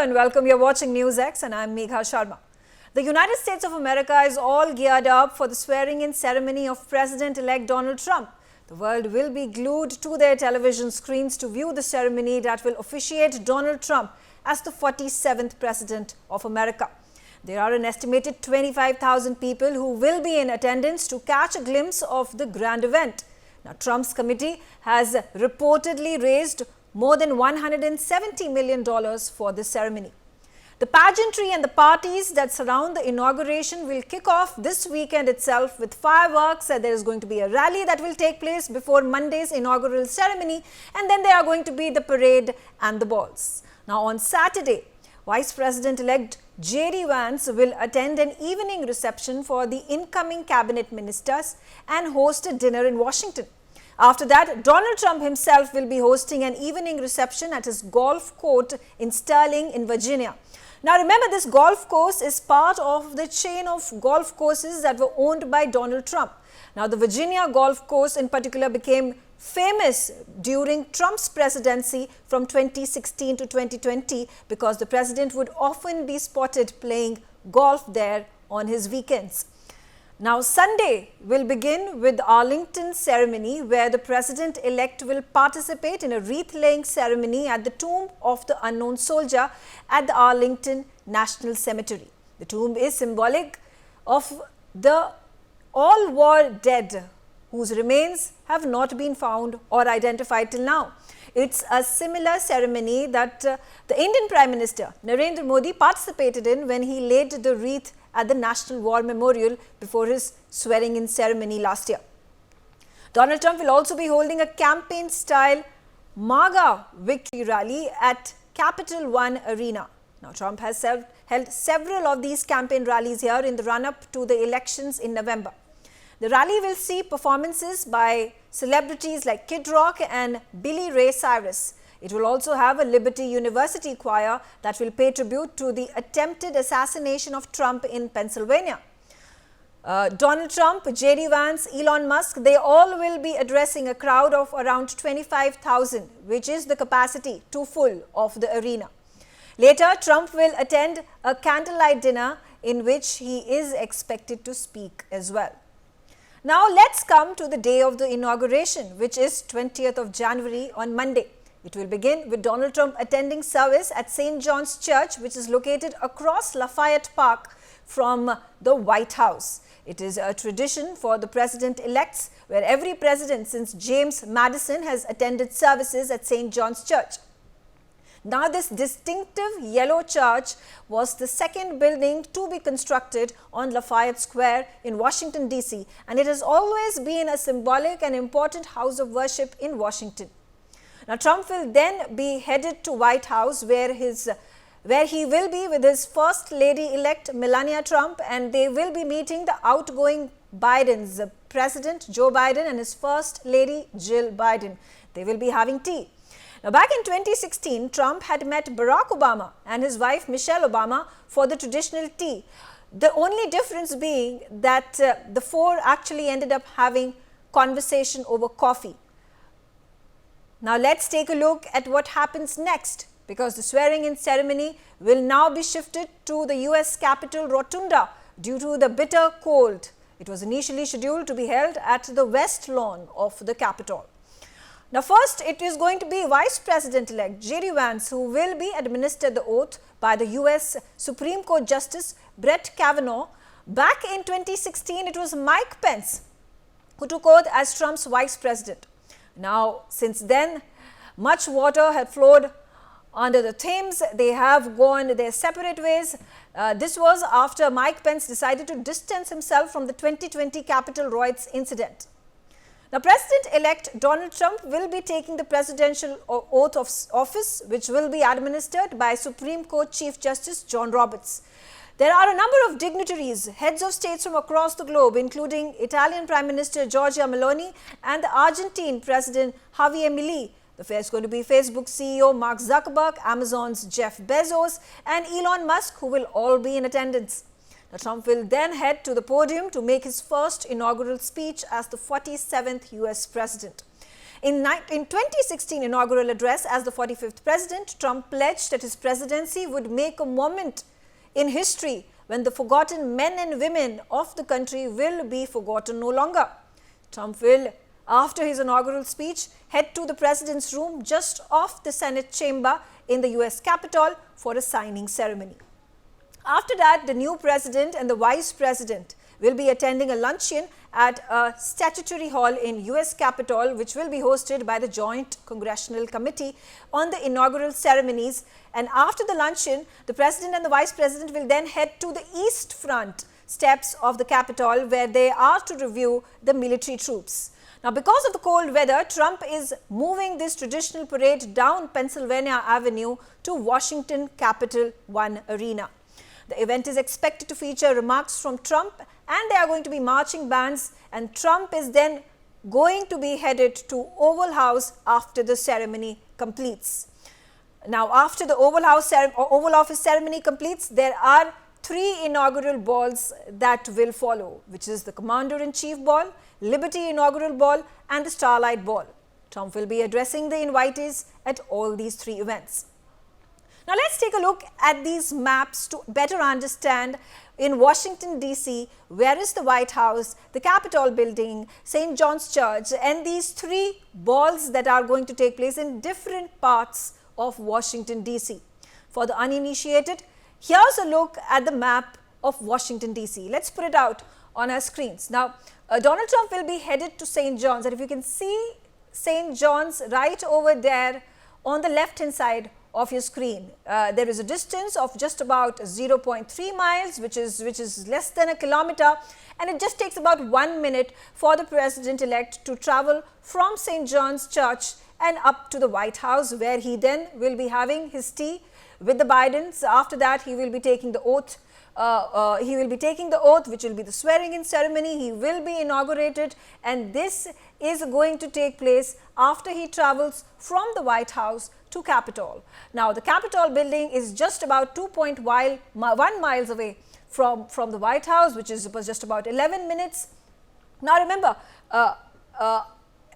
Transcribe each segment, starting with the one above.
Hello and welcome. You're watching Newsx and I'm Megha Sharma. The United States of America is all geared up for the swearing-in ceremony of President-elect Donald Trump. The world will be glued to their television screens to view the ceremony that will officiate Donald Trump as the 47th President of America. There are an estimated 25,000 people who will be in attendance to catch a glimpse of the grand event. Now, Trump's committee has reportedly raised more than $170 million for this ceremony. The pageantry and the parties that surround the inauguration will kick off this weekend itself with fireworks. There is going to be a rally that will take place before Monday's inaugural ceremony, and then there are going to be the parade and the balls. Now, on Saturday, Vice President-elect J.D. Vance will attend an evening reception for the incoming cabinet ministers and host a dinner in Washington. After that, Donald Trump himself will be hosting an evening reception at his golf course in Sterling in Virginia. Now remember, this golf course is part of the chain of golf courses that were owned by Donald Trump. Now the Virginia golf course in particular became famous during Trump's presidency from 2016 to 2020 because the president would often be spotted playing golf there on his weekends. Now, Sunday will begin with the Arlington ceremony where the president-elect will participate in a wreath-laying ceremony at the tomb of the unknown soldier at the Arlington National Cemetery. The tomb is symbolic of the all-war dead whose remains have not been found or identified till now. It's a similar ceremony that the Indian Prime Minister Narendra Modi participated in when he laid the wreath at the National War Memorial before his swearing-in ceremony last year. Donald Trump will also be holding a campaign-style MAGA victory rally at Capital One Arena. Now, Trump has held several of these campaign rallies here in the run-up to the elections in November. The rally will see performances by celebrities like Kid Rock and Billy Ray Cyrus. It will also have a Liberty University choir that will pay tribute to the attempted assassination of Trump in Pennsylvania. Donald Trump, J.D. Vance, Elon Musk, they all will be addressing a crowd of around 25,000, which is the capacity too full of the arena. Later, Trump will attend a candlelight dinner in which he is expected to speak as well. Now, let's come to the day of the inauguration, which is 20th of January on Monday. It will begin with Donald Trump attending service at St. John's Church, which is located across Lafayette Park from the White House. It is a tradition for the president-elects where every president since James Madison has attended services at St. John's Church. Now, this distinctive yellow church was the second building to be constructed on Lafayette Square in Washington, D.C., and it has always been a symbolic and important house of worship in Washington. Now, Trump will then be headed to White House where he will be with his First Lady-elect Melania Trump, and they will be meeting the outgoing Bidens, President Joe Biden and his First Lady Jill Biden. They will be having tea. Now, back in 2016, Trump had met Barack Obama and his wife Michelle Obama for the traditional tea. The only difference being that the four actually ended up having conversation over coffee. Now, let's take a look at what happens next, because the swearing-in ceremony will now be shifted to the U.S. Capitol Rotunda due to the bitter cold. It was initially scheduled to be held at the West Lawn of the Capitol. Now, first, it is going to be Vice President-elect J.D. Vance who will be administered the oath by the U.S. Supreme Court Justice Brett Kavanaugh. Back in 2016, it was Mike Pence who took oath as Trump's vice president. Now, since then, much water had flowed under the Thames. They have gone their separate ways. This was after Mike Pence decided to distance himself from the 2020 Capitol riots incident. Now, President-elect Donald Trump will be taking the presidential oath of office, which will be administered by Supreme Court Chief Justice John Roberts. There are a number of dignitaries, heads of states from across the globe, including Italian Prime Minister Giorgia Meloni and the Argentine President Javier Milei. The fair is going to be Facebook CEO Mark Zuckerberg, Amazon's Jeff Bezos, and Elon Musk, who will all be in attendance. Now, Trump will then head to the podium to make his first inaugural speech as the 47th US president. In 2016 inaugural address as the 45th president, Trump pledged that his presidency would make a moment in history when the forgotten men and women of the country will be forgotten no longer. Trump will, after his inaugural speech, head to the president's room just off the Senate chamber in the US Capitol for a signing ceremony. After that, the new president and the vice president will be attending a luncheon at a statutory hall in US Capitol, which will be hosted by the Joint Congressional Committee on the inaugural ceremonies. And after the luncheon, the president and the vice president will then head to the east front steps of the Capitol, where they are to review the military troops. Now, because of the cold weather, Trump is moving this traditional parade down Pennsylvania Avenue to Washington Capitol One Arena. The event is expected to feature remarks from Trump, and there are going to be marching bands, and Trump is then going to be headed to Oval House after the ceremony completes. Now, after the Oval Office ceremony completes, there are 3 inaugural balls that will follow, which is the Commander-in-Chief Ball, Liberty Inaugural Ball, and the Starlight Ball. Trump will be addressing the invitees at all these 3 events. Now, let's take a look at these maps to better understand in Washington, D.C., where is the White House, the Capitol building, St. John's Church, and these 3 balls that are going to take place in different parts of Washington, D.C. For the uninitiated, here's a look at the map of Washington, D.C. Let's put it out on our screens. Now, Donald Trump will be headed to St. John's, and if you can see St. John's right over there on the left-hand side of your screen, there is a distance of just about 0.3 miles, which is less than a kilometer, and it just takes about 1 minute for the president-elect to travel from St. John's Church and up to the White House, where he then will be having his tea with the Bidens. After that, he will be taking the oath. Which will be the swearing-in ceremony. He will be inaugurated, and this is going to take place after he travels from the White House to Capitol. Now, the Capitol building is just about 2.1 miles away from the White House, which is just about 11 minutes. Now, remember,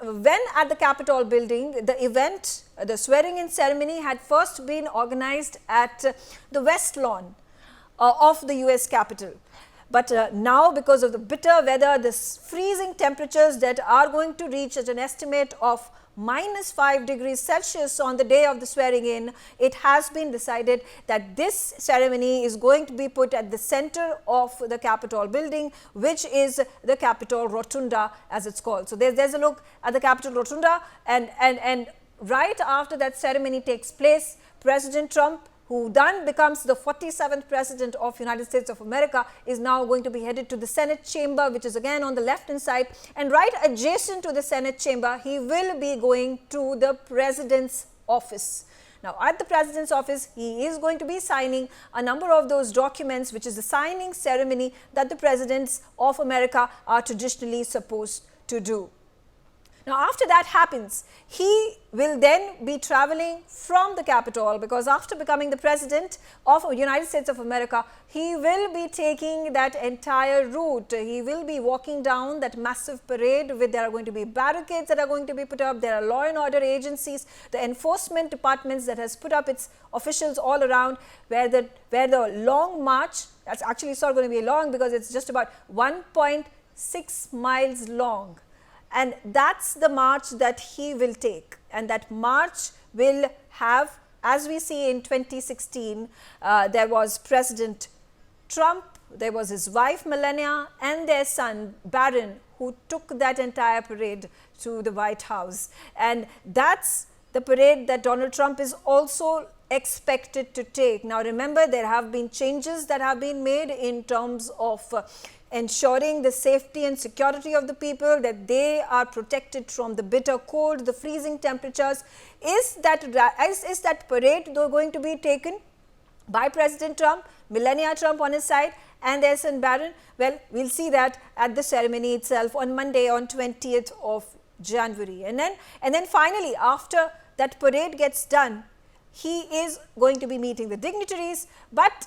when at the Capitol building, the swearing-in ceremony had first been organized at the West Lawn of the US Capitol. But now, because of the bitter weather, the freezing temperatures that are going to reach at an estimate of -5 degrees Celsius on the day of the swearing in, it has been decided that this ceremony is going to be put at the center of the Capitol building, which is the Capitol Rotunda, as it's called. So there's a look at the Capitol Rotunda, and right after that ceremony takes place, President Trump, who then becomes the 47th president of United States of America, is now going to be headed to the Senate chamber, which is again on the left-hand side. And right adjacent to the Senate chamber, he will be going to the president's office. Now, at the president's office, he is going to be signing a number of those documents, which is the signing ceremony that the presidents of America are traditionally supposed to do. Now, after that happens, he will then be traveling from the Capitol, because after becoming the president of the United States of America, he will be taking that entire route. He will be walking down that massive parade with, there are going to be barricades that are going to be put up. There are law and order agencies, the enforcement departments that has put up its officials all around, where the long march, that's actually it's not going to be long because it's just about 1.6 miles long. And that's the march that he will take, and that march will have, as we see in 2016, there was President Trump, there was his wife Melania, and their son Barron, who took that entire parade to the White House. And that's the parade that Donald Trump is also expected to take. Now, remember, there have been changes that have been made in terms of ensuring the safety and security of the people, that they are protected from the bitter cold, the freezing temperatures. Is that parade though going to be taken by President Trump, Melania Trump on his side, and their son Barron? Well, we'll see that at the ceremony itself on Monday, on 20th of January. And then finally, after that parade gets done, he is going to be meeting the dignitaries. But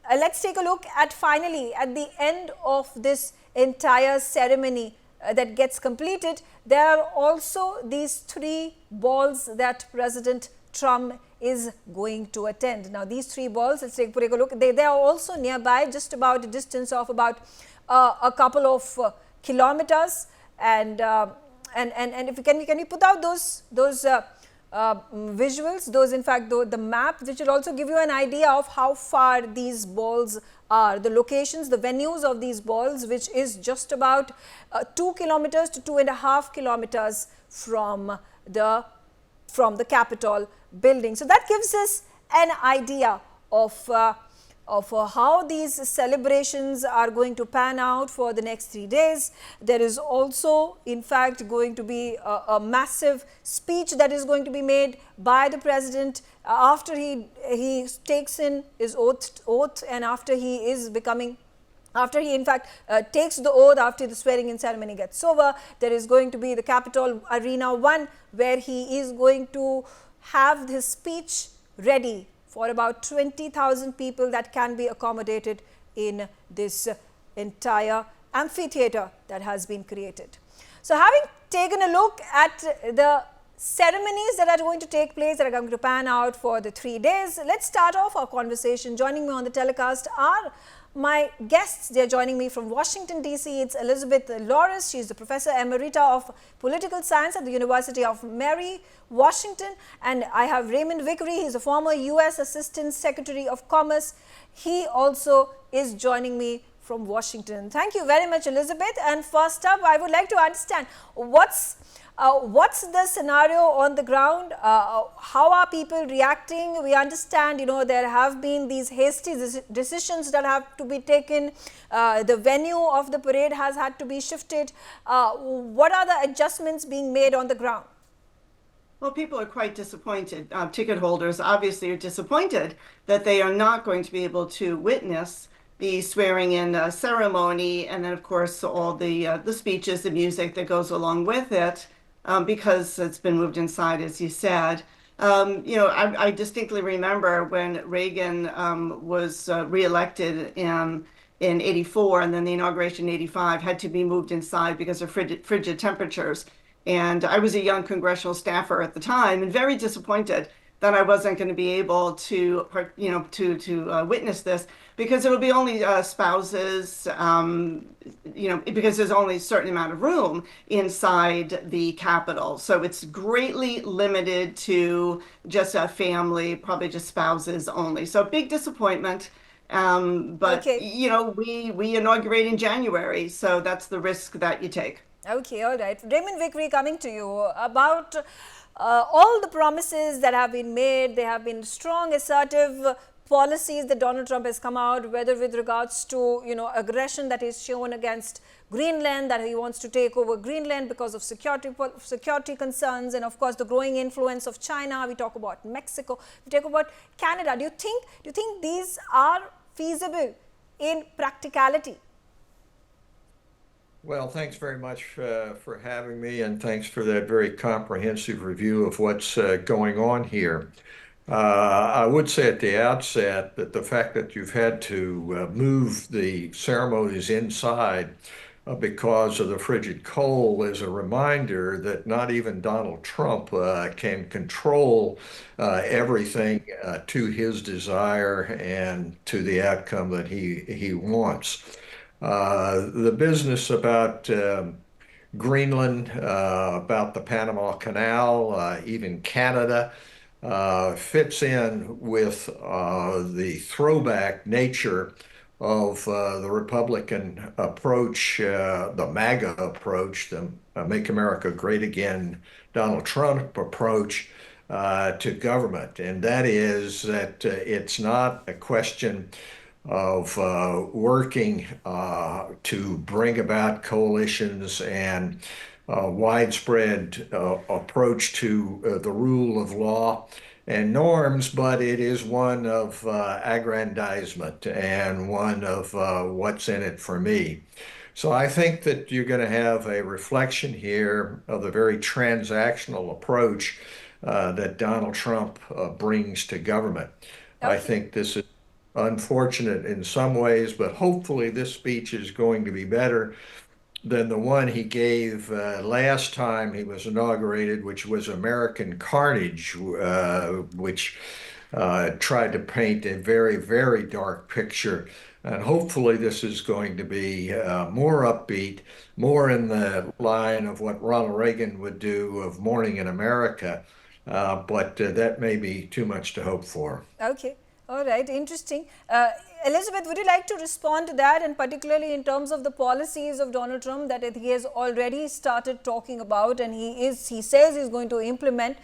let's take a look at finally at the end of this entire ceremony, that gets completed, there are also these 3 balls that President Trump is going to attend. Now, these 3 balls, let's take a look. They are also nearby, just about a distance of about a couple of kilometers. And if can you put out those visuals, those in fact the map, which will also give you an idea of how far these balls are, the locations, the venues of these balls, which is just about 2 kilometers to 2.5 kilometers from the Capitol building. So that gives us an idea of how these celebrations are going to pan out for the next 3 days. There is also, in fact, going to be a massive speech that is going to be made by the president after he takes in his oath and after he in fact takes the oath, after the swearing in ceremony gets over. There is going to be the Capitol Arena 1, where he is going to have his speech ready for about 20,000 people that can be accommodated in this entire amphitheater that has been created. So, having taken a look at the ceremonies that are going to take place, that are going to pan out for the 3 days, let's start off our conversation. Joining me on the telecast are my guests. They are joining me from Washington, D.C. It's Elizabeth Larus. She is the Professor Emerita of Political Science at the University of Mary, Washington. And I have Raymond Vickery. He is a former U.S. Assistant Secretary of Commerce. He also is joining me from Washington. Thank you very much, Elizabeth. And first up, I would like to understand what's the scenario on the ground? How are people reacting? We understand, there have been these hasty decisions that have to be taken. The venue of the parade has had to be shifted. What are the adjustments being made on the ground? Well, people are quite disappointed. Ticket holders obviously are disappointed that they are not going to be able to witness the swearing-in ceremony, and then, of course, all the speeches, the music that goes along with it. Because it's been moved inside, as you said. I distinctly remember when Reagan was reelected in 84, and then the inauguration in 85 had to be moved inside because of frigid temperatures. And I was a young congressional staffer at the time and very disappointed that I wasn't going to be able to witness this, because it'll be only spouses, because there's only a certain amount of room inside the Capitol. So it's greatly limited to just a family, probably just spouses only. So big disappointment. But, okay. We inaugurate in January, so that's the risk that you take. Okay, all right. Raymond Vickery, coming to you about all the promises that have been made. There have been strong, assertive policies that Donald Trump has come out, whether with regards to, aggression that is shown against Greenland, that he wants to take over Greenland because of security concerns, and of course the growing influence of China. We talk about Mexico, we talk about Canada. Do you think these are feasible in practicality? Well, thanks very much for having me, and thanks for that very comprehensive review of what's going on here. I would say at the outset that the fact that you've had to move the ceremonies inside because of the frigid cold is a reminder that not even Donald Trump can control everything to his desire and to the outcome that he wants. The business about Greenland, about the Panama Canal, even Canada, fits in with the throwback nature of the Republican approach, the MAGA approach, the Make America Great Again, Donald Trump approach to government. And that is that it's not a question of working to bring about coalitions and widespread approach to the rule of law and norms, but it is one of aggrandizement and one of what's in it for me. So I think that you're going to have a reflection here of the very transactional approach that Donald Trump brings to government. Okay. I think this is unfortunate in some ways, but hopefully this speech is going to be better than the one he gave last time he was inaugurated, which was American Carnage, which tried to paint a very, very dark picture. And hopefully, this is going to be more upbeat, more in the line of what Ronald Reagan would do of Morning in America. But that may be too much to hope for. Okay. All right. Interesting. Elizabeth, would you like to respond to that, and particularly in terms of the policies of Donald Trump that he has already started talking about, and he says he's going to implement,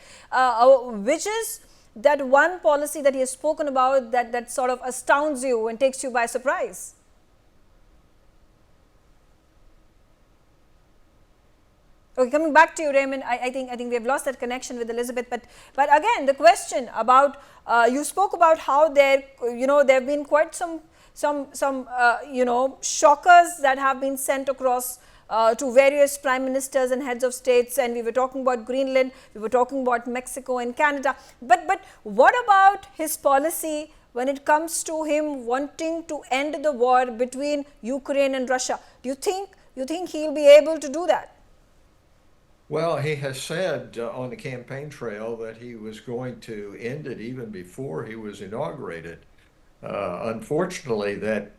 which is that one policy that he has spoken about that sort of astounds you and takes you by surprise? Okay, coming back to you, Raymond, I think we have lost that connection with Elizabeth. But again, the question about you spoke about how there have been quite some shockers that have been sent across to various prime ministers and heads of states, and we were talking about Greenland, we were talking about Mexico and Canada. But what about his policy when it comes to him wanting to end the war between Ukraine and Russia? Do you think he'll be able to do that? Well, he has said on the campaign trail that he was going to end it even before he was inaugurated. Unfortunately, that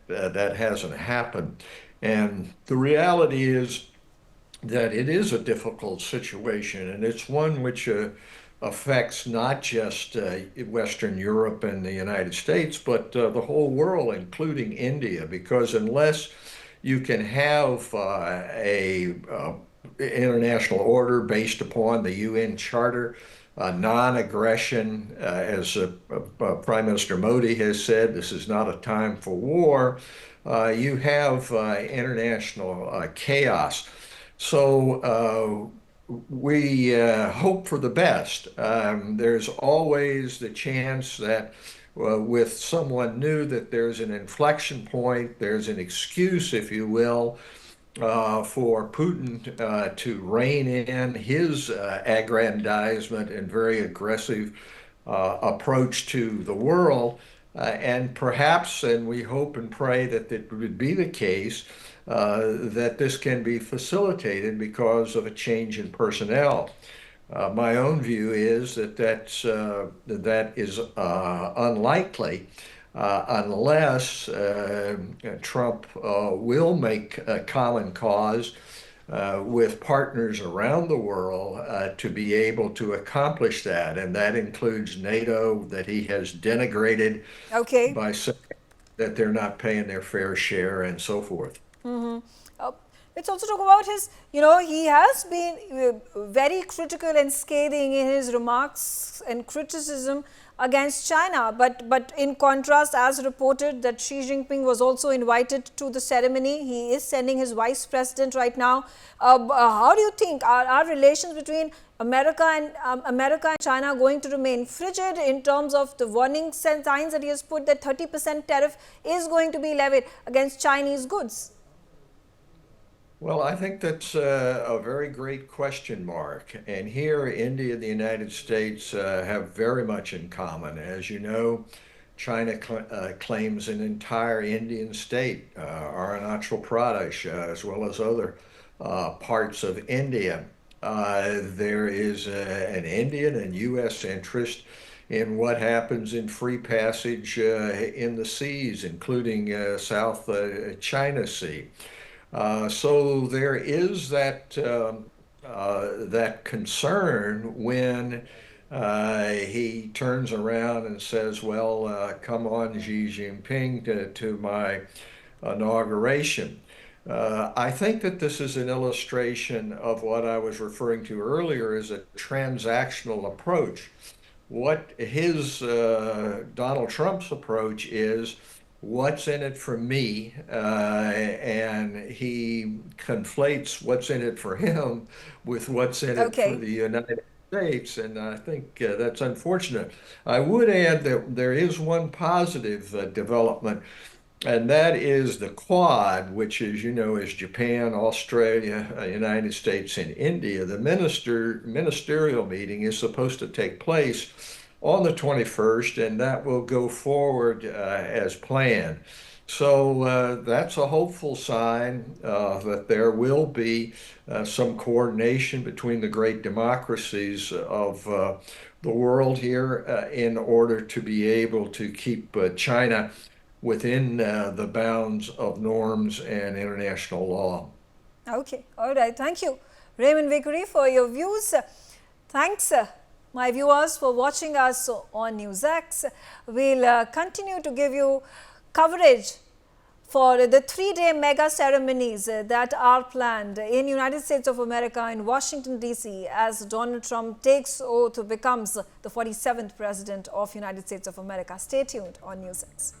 hasn't happened. And the reality is that it is a difficult situation, and it's one which affects not just Western Europe and the United States, but the whole world, including India, because unless you can have a international order based upon the UN Charter, non-aggression, as Prime Minister Modi has said, this is not a time for war. You have international chaos. So we hope for the best. There's always the chance that with someone new that there's an inflection point, there's an excuse, if you will, for Putin to rein in his aggrandizement and very aggressive approach to the world. And perhaps, and we hope and pray that it would be the case, that this can be facilitated because of a change in personnel. My own view is that is unlikely. Unless Trump will make a common cause with partners around the world to be able to accomplish that. And that includes NATO, that he has denigrated by saying that they're not paying their fair share and so forth. Let's also talk about his, he has been very critical and scathing in his remarks and criticism against China. But in contrast, as reported, that Xi Jinping was also invited to the ceremony. He is sending his vice president right now. How do you think our relations between America and China going to remain frigid in terms of the warning signs that he has put that 30% tariff is going to be levied against Chinese goods? Well, I think that's a very great question mark. And here, India and the United States have very much in common. As you know, China claims an entire Indian state, Arunachal Pradesh, as well as other parts of India. There is an Indian and U.S. interest in what happens in free passage in the seas, including South China Sea. So there is that concern when he turns around and says, well, come on, Xi Jinping, to my inauguration. I think that this is an illustration of what I was referring to earlier as a transactional approach. What his Donald Trump's approach is, what's in it for me, and he conflates what's in it for him with what's in it for the United States, and I think that's unfortunate. I would add that there is one positive development, and that is the Quad, which, as you know, is Japan, Australia, United States, and India. The ministerial meeting is supposed to take place on the 21st, and that will go forward as planned. So that's a hopeful sign that there will be some coordination between the great democracies of the world here in order to be able to keep China within the bounds of norms and international law. Okay, all right. Thank you, Raymond Vickery, for your views. Thanks, my viewers, for watching us on Newsx. We'll continue to give you coverage for the 3-day mega ceremonies that are planned in United States of America in Washington, D.C. as Donald Trump takes oath, becomes the 47th President of United States of America. Stay tuned on Newsx.